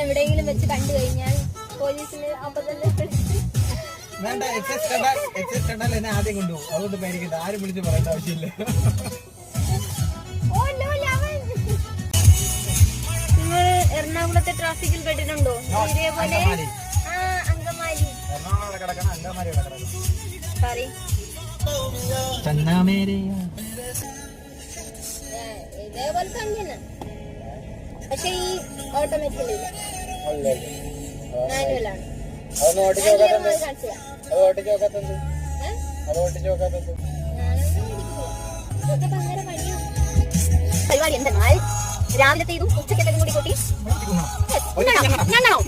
എവിടെയെങ്കിലും വെച്ച് കണ്ടു കഴിഞ്ഞാൽ പോലീസിന് അപ്പൊ തന്നെ വേണ്ട. എക്സസ് കണ്ടാൽ എന്നെ ആദ്യം കൊണ്ടുപോകും. അതുകൊണ്ട് പേടിക്കണ്ട, ആരും വിളിച്ച് പറയേണ്ട ആവശ്യമില്ല. നിങ്ങൾ എറണാകുളത്തെ ട്രാഫിക്കിൽ പെട്ടിട്ടുണ്ടോ? ഇതേപോലെ അങ്കമാലി ഇതേപോലെ തന്നെയാണ്. പക്ഷെ ഈ ഓട്ടോമാറ്റിക്കൽ ഇല്ല, മാനുവലാണ്. പരിപാടി എന്തെന്നാൽ രാവിലത്തെ ഇതും ഉച്ചക്കത്തേക്കും കൂടി കൂട്ടി ഞങ്ങളോ